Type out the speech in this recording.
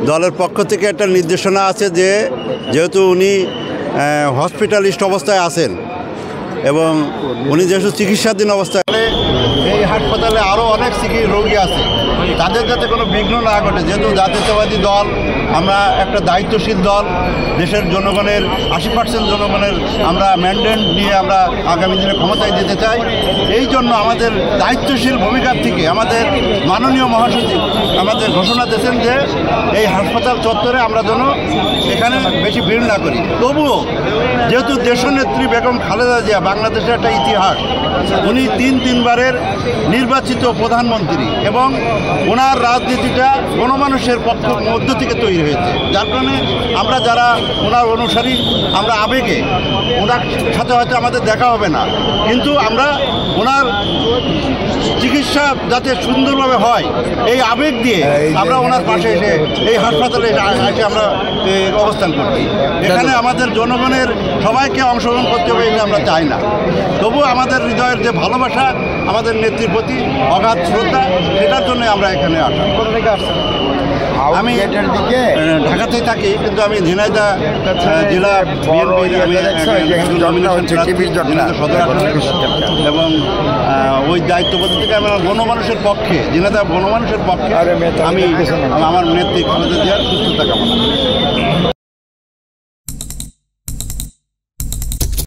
দলের পক্ষ থেকে একটা নির্দেশনা আছে যে যেহেতু উনি হসপিটালিস্ট অবস্থায় আছেন এবং উনি যেহেতু চিকিৎসাধীন অবস্থায়, এই হাসপাতালে আরও অনেক রোগী আছে, তাদের যাতে কোনো বিঘ্ন না ঘটে। যেহেতু জাতীয়তাবাদী দল, আমরা একটা দায়িত্বশীল দল, দেশের জনগণের 80% জনগণের আমরা ম্যান্ডেট নিয়ে আমরা আগামী দিনে ক্ষমতায় যেতে চাই। এই জন্য আমাদের দায়িত্বশীল ভূমিকার থেকে আমাদের মাননীয় মহাসচিব আমাদের ঘোষণা দিয়েছেন যে এই হাসপাতাল চত্বরে আমরা যেন এখানে বেশি ভিড় না করি। তবুও যেহেতু দেশনেত্রী বেগম খালেদা জিয়া বাংলাদেশের একটা ইতিহাস, উনি তিনবারের নির্বাচিত প্রধানমন্ত্রী এবং ওনার রাজনীতিটা গণমানুষের মধ্য থেকে তৈরি হয়েছে, যার কারণে আমরা যারা ওনার অনুসারী, আমরা আবেগে ওনার সাথে হয়তো আমাদের দেখা হবে না, কিন্তু আমরা ওনার চিকিৎসা যাতে সুন্দরভাবে হয় এই আবেগ দিয়ে আমরা ওনার পাশে এসে এই হাসপাতালে এসে আমরা অবস্থান করছি। এখানে আমাদের জনগণের সবাইকে অংশগ্রহণ করতে হবে এটা আমরা চাই না। তবু আমাদের হৃদয়ের যে ভালোবাসা আমাদের নেত্রীর প্রতি অগাধ শ্রদ্ধা, সেটার জন্য আমরা এখানে আসি। আমি ঢাকাতেই থাকি, কিন্তু আমি ঝিনাইদহ জেলা বিএনপির সদর আসনে এবং ওই দায়িত্ববোধ থেকে আমি গণমানুষের পক্ষে, ঝিনাইদহ গণমানুষের পক্ষে আমি আমার নেত্রী খালেদা জিয়ার সুস্থতা কামনা।